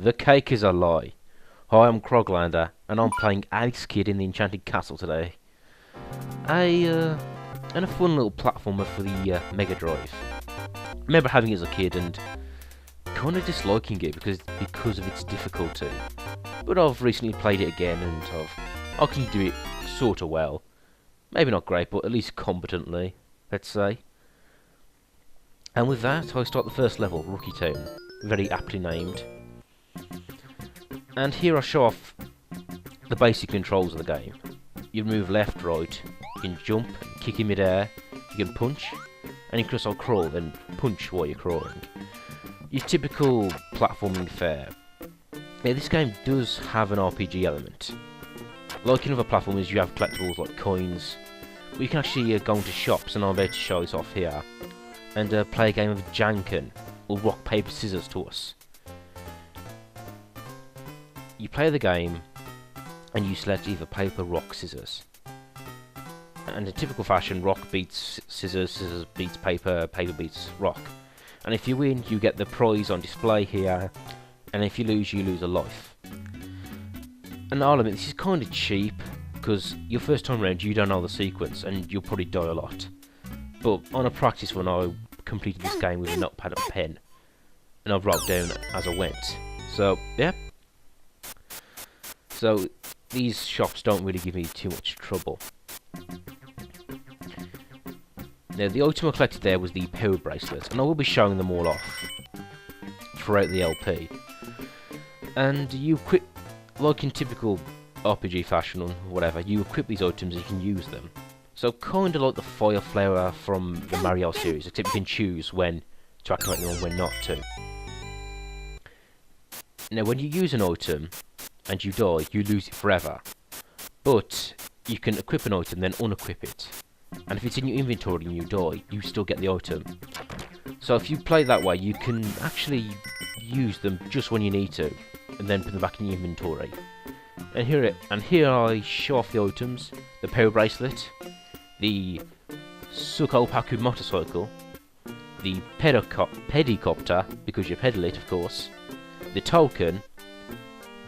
The cake is a lie. Hi, I'm Croglander, and I'm playing Alex Kidd in the Enchanted Castle today. And a fun little platformer for the Mega Drive. I remember having it as a kid and kind of disliking it because of its difficulty. But I've recently played it again and I can do it sort of well. Maybe not great, but at least competently, let's say. And with that, I start the first level, Rookie Town, very aptly named. And here I show off the basic controls of the game. You move left, right, you can jump, kick in midair, you can punch, and you can also crawl, then punch while you're crawling. Your typical platforming fare. Now this game does have an RPG element. Like in other platformers, you have collectibles like coins, but you can actually go into shops, and I'm about to show this off here, and play a game of Janken, or rock, paper, scissors to us. You play the game, and you select either paper, rock, scissors. And in typical fashion, rock beats scissors, scissors beats paper, paper beats rock. And if you win, you get the prize on display here, and if you lose a life. And I'll admit, this is kind of cheap, because your first time around, you don't know the sequence, and you'll probably die a lot. But on a practice run, I completed this game with a notepad and pen, and I've wrote down as I went. So, yeah. So, these shops don't really give me too much trouble. Now, the item I collected there was the power bracelet, and I will be showing them all off throughout the LP. And you equip, like in typical RPG fashion or whatever, you equip these items and you can use them. So, kind of like the fire flower from the Mario series, except you can choose when to activate them and when not to. Now, when you use an item and you die, you lose it forever. But you can equip an item, then unequip it. And if it's in your inventory and you die, you still get the item. So if you play that way, you can actually use them just when you need to, and then put them back in your inventory. And here I show off the items: the power bracelet, the Sukopaku motorcycle, the pedicopter, because you pedal it, of course, the token,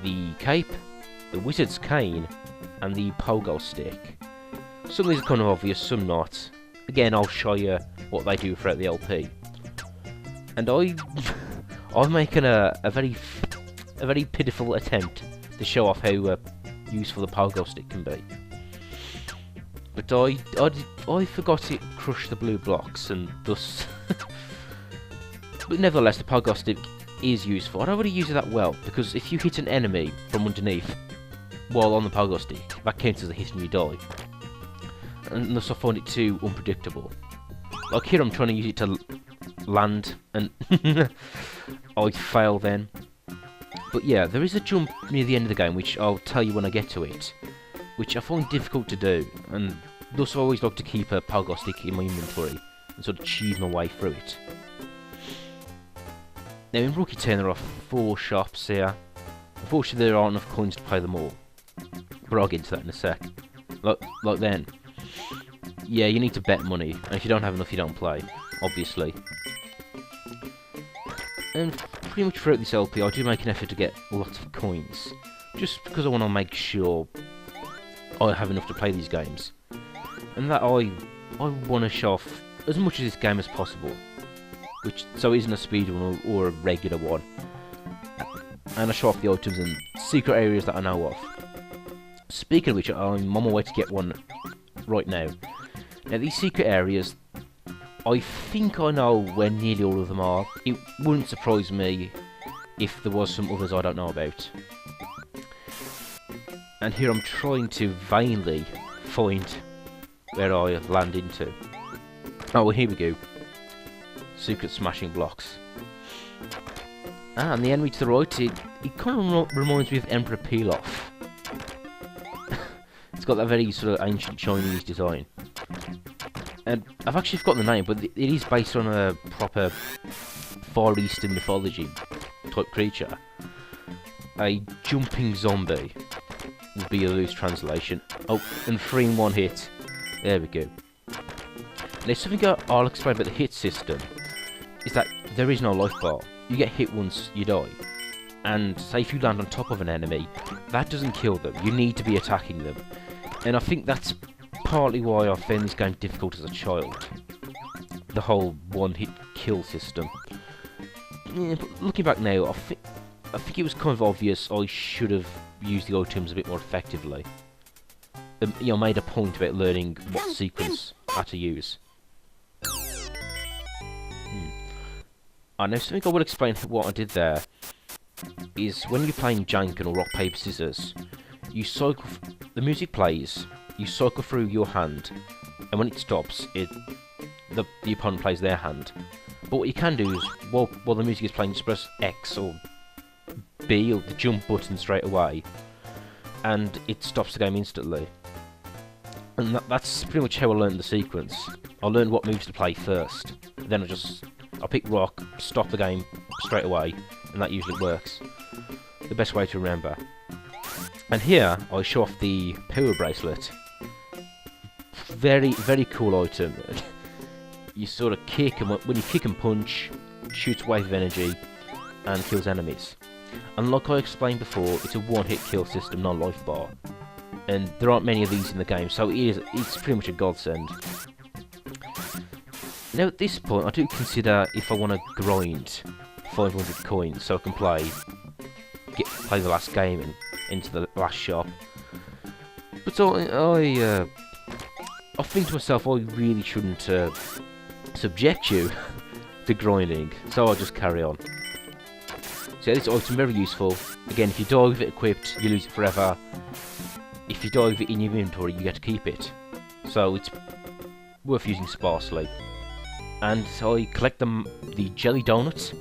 the cape, the wizard's cane, and the pogo stick. Some of these are kind of obvious, some not. Again, I'll show you what they do throughout the LP. And I'm making a very pitiful attempt to show off how useful the pogo stick can be. But I forgot to crush the blue blocks, and thus. But nevertheless, the pogo stick is useful. I don't really use it that well, because if you hit an enemy from underneath while on the pogo stick, that counts as a hit and you die. And thus I find it too unpredictable. Like here I'm trying to use it to land, and I fail then. But yeah, there is a jump near the end of the game, which I'll tell you when I get to it, which I find difficult to do, and thus I always like to keep a pogo stick in my inventory and sort of cheese my way through it. Now in Rookie Town there are 4 shops here. Unfortunately there aren't enough coins to play them all, but I'll get into that in a sec. Like then. Yeah, you need to bet money, and if you don't have enough you don't play, obviously. And pretty much throughout this LP I do make an effort to get lots of coins, just because I want to make sure I have enough to play these games. And that I want to show off as much of this game as possible, which so it isn't a speedrun or a regular one. And I show off the items and secret areas that I know of. Speaking of which, I'm on my way to get one right now. Now these secret areas, I think I know where nearly all of them are. It wouldn't surprise me if there was some others I don't know about. And here I'm trying to vainly find where I land into. Oh, well, here we go. Secret smashing blocks. And the enemy to the right, it kind of reminds me of Emperor Pilaf. It's got that very sort of ancient Chinese design. And I've actually forgotten the name, but it is based on a proper Far Eastern mythology type creature. A jumping zombie would be a loose translation. Oh, and 3 in 1 hit. There we go. Now something I'll explain about the hit system is that there is no life bar. You get hit once, you die. and say if you land on top of an enemy, that doesn't kill them. You need to be attacking them. And I think that's partly why I found this game difficult as a child. The whole one-hit kill system. Yeah, but looking back now, I think it was kind of obvious I should have used the items a bit more effectively. You know, made a point about learning what sequence I had to use. I know something I will explain what I did there is when you're playing Janken or Rock Paper Scissors, you cycle. The music plays. You cycle through your hand, and when it stops, the opponent plays their hand. But what you can do is, while the music is playing, just press X or B or the jump button straight away, and it stops the game instantly. And that's pretty much how I learned the sequence. I learned what moves to play first. Then I pick rock, stop the game straight away, and that usually works. The best way to remember. And here, I show off the power bracelet. Very, very cool item. You sort of kick, and when you kick and punch, shoots a wave of energy, and kills enemies. And like I explained before, it's a one-hit kill system, not life bar. And there aren't many of these in the game, so it's pretty much a godsend. Now at this point, I do consider if I want to grind 500 coins so I can play the last game and into the last shop. But so I think to myself, I really shouldn't subject you to grinding, so I'll just carry on. So yeah, this item very useful. Again, if you die with it equipped, you lose it forever. If you die with it in your inventory, you get to keep it. So it's worth using sparsely. And so I collect the jelly donuts.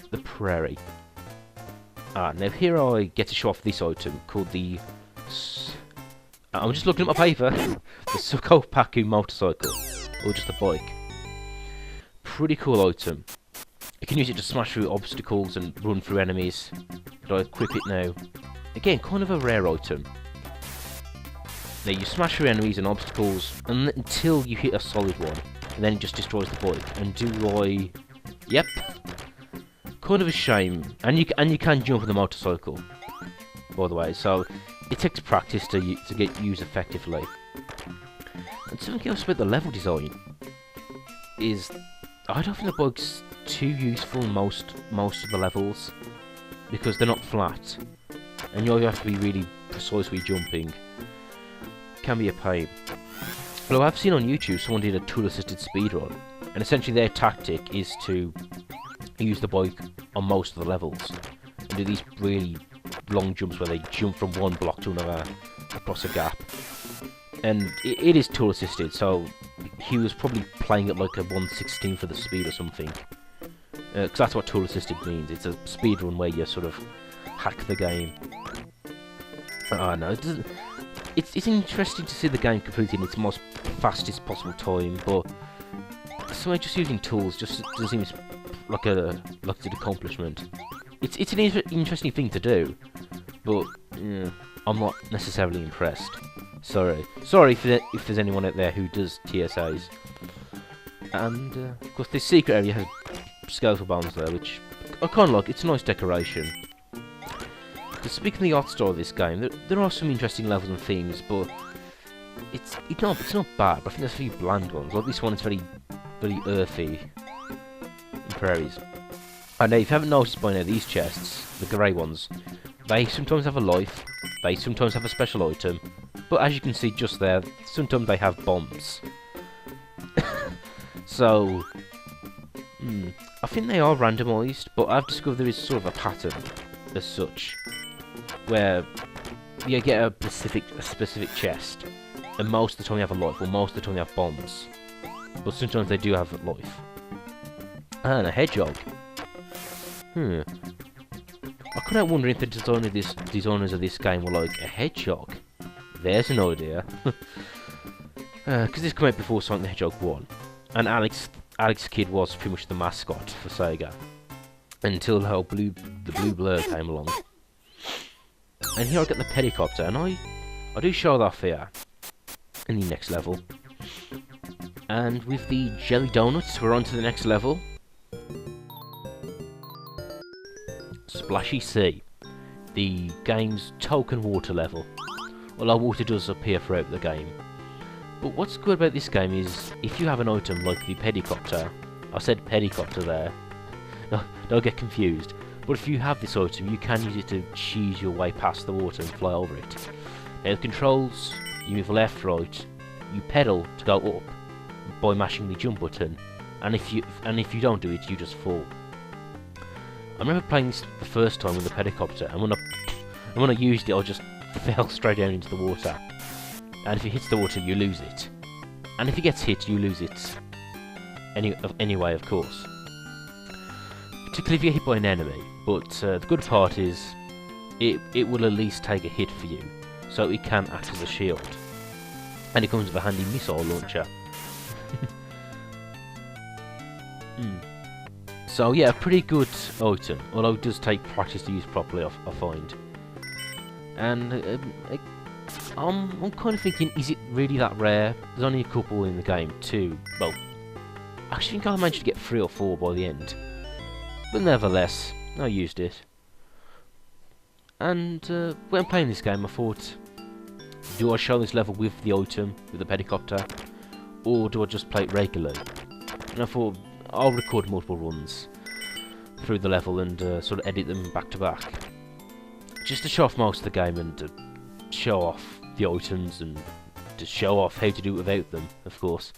The Prairie. Now here I get to show off this item called the... I'm just looking at my paper. The Sukopaku motorcycle. Or just a bike. Pretty cool item. You can use it to smash through obstacles and run through enemies. But I equip it now. Again, kind of a rare item. Now you smash through enemies and obstacles until you hit a solid one. And then it just destroys the bike. And do I... Yep. Kind of a shame. And you can jump on the motorcycle. By the way, so it takes practice to get used effectively. And something else about the level design is I don't think the bike's too useful in most of the levels because they're not flat, and you have to be really precise with jumping. Can be a pain. Although I've seen on YouTube someone did a tool-assisted speedrun, and essentially their tactic is to use the bike on most of the levels and do these really long jumps where they jump from one block to another across a gap. And it is tool assisted, so he was probably playing at like a 1/16 of the speed or something. Because that's what tool assisted means. It's a speed run where you sort of hack the game. No, it's interesting to see the game completed in its most fastest possible time, but so just using tools just doesn't seem like an accomplishment. It's an interesting thing to do, but I'm not necessarily impressed. Sorry if there's anyone out there who does TSAs. And of course this secret area has skeletal bones there, which I kind of like. It's a nice decoration. Because speaking of the art style of this game, there are some interesting levels and themes, but it's not bad. But I think there's a few bland ones. Like this one is very earthy. And prairies. I know if you haven't noticed by now, these chests, the grey ones, they sometimes have a life. They sometimes have a special item. But as you can see just there, sometimes they have bombs. So, I think they are randomised, but I've discovered there is sort of a pattern as such, where you get a specific chest, and most of the time you have a life, or most of the time you have bombs, but sometimes they do have a life. And a hedgehog. I couldn't help wondering if the designers of this game were like, a hedgehog? There's an idea. Because this came out before Sonic the Hedgehog 1. And Alex Kidd was pretty much the mascot for Sega. Until the whole blue blur came along. And here I get the Pedicopter, and I do show that off here. In the next level. And with the jelly donuts, we're on to the next level. Splashy Sea, the game's token water level. Although water does appear throughout the game. But what's good about this game is, if you have an item like the pedicopter, I said pedicopter there, no, don't get confused, but if you have this item, you can use it to cheese your way past the water and fly over it. Now the controls, you move left, right, you pedal to go up by mashing the jump button, and if you don't do it, you just fall. I remember playing this the first time with the pedicopter, and when I used it, I just fell straight down into the water. And if it hits the water, you lose it. And if it gets hit, you lose it. Anyway, of course. Particularly if you get hit by an enemy. But the good part is, it will at least take a hit for you, so it can act as a shield. And it comes with a handy missile launcher. So yeah, a pretty good item, although it does take practice to use properly, I find. And I'm kind of thinking, is it really that rare? There's only a couple in the game, too. Well, I actually think I managed to get 3 or 4 by the end. But nevertheless, I used it. And when playing this game, I thought, do I show this level with the item, with the pedicopter, or do I just play it regularly? And I thought, I'll record multiple runs through the level and sort of edit them back to back. Just to show off most of the game and show off the items and to show off how to do it without them, of course.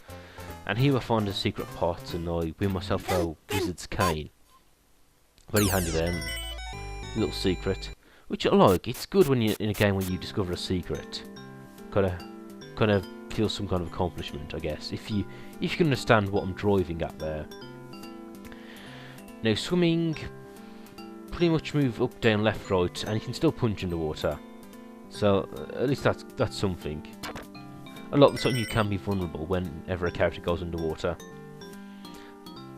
And here I find a secret pot and I win myself a wizard's cane. Very handy there, little secret, which I like. It's good when you're in a game when you discover a secret. Kind of feel some kind of accomplishment, I guess, if you can understand what I'm driving at there. Now swimming, pretty much move up, down, left, right, and you can still punch in the water. So at least that's something. A lot of the time you can be vulnerable whenever a character goes underwater,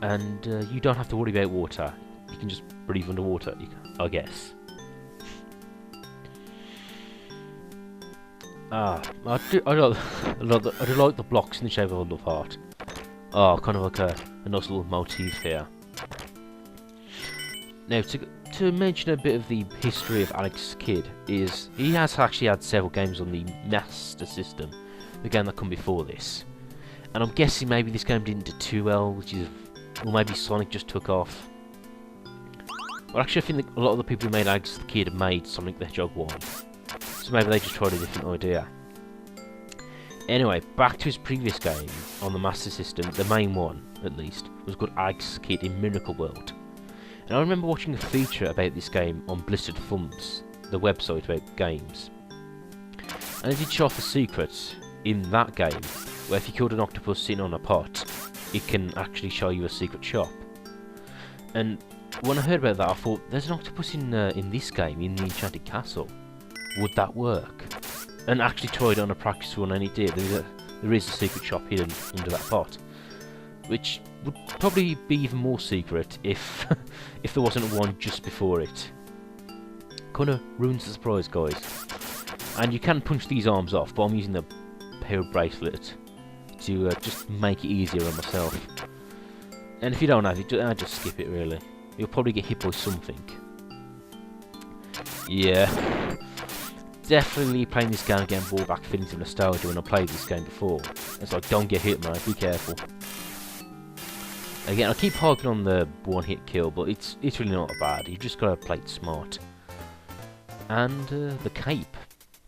and you don't have to worry about water. You can just breathe underwater, I guess. I do like the blocks in the shape of a love heart. Oh, kind of like a nice little motif here. Now, to mention a bit of the history of Alex Kidd, is he has actually had several games on the Master System, the game that come before this. And I'm guessing maybe this game didn't do too well, or maybe Sonic just took off. Well, actually, I think that a lot of the people who made Alex Kidd made Sonic the Hedgehog 1. So maybe they just tried a different idea. Anyway, back to his previous game on the Master System, the main one, at least, was called Alex Kidd in Miracle World. And I remember watching a feature about this game on Blistered Thumbs, the website about games. And it did show off a secret in that game, where if you killed an octopus sitting on a pot, it can actually show you a secret shop. And when I heard about that, I thought, there's an octopus in this game, in the Enchanted Castle. Would that work? And actually tried it on a practice run, and it did. There is a secret shop hidden under that pot, which would probably be even more secret if if there wasn't one just before it. Kinda ruins the surprise, guys. And you can punch these arms off, but I'm using the power bracelet to just make it easier on myself. And if you don't have it, just skip it, really. You'll probably get hit by something. Yeah. Definitely playing this game again brought back feelings of nostalgia when I played this game before. It's like, don't get hit, man, be careful. Again, I keep harping on the one-hit kill, but it's really not bad. You just gotta play it smart. And the cape.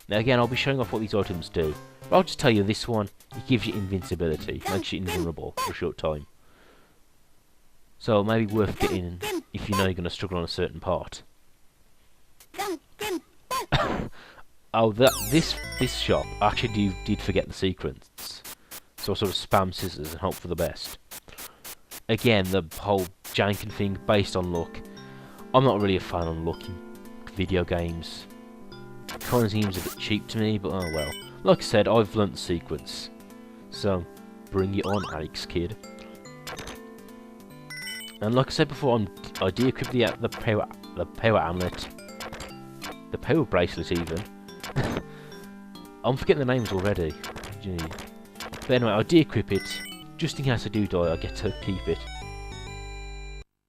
Now again, I'll be showing off what these items do. But I'll just tell you, this one, it gives you invincibility, makes you invulnerable for a short time. So maybe worth getting if you know you're gonna struggle on a certain part. Oh, this shop, I actually did forget the secrets, so I sort of spam scissors and hope for the best. Again, the whole janking thing based on luck. I'm not really a fan of luck in video games. It kind of seems a bit cheap to me, but oh well. Like I said, I've learnt the sequence, so bring it on, Alex Kidd. And like I said before, I de-equip the power amulet, the power bracelet even. I'm forgetting the names already. Gee. But anyway, I'll de-equip it, just in case I do die, I get to keep it.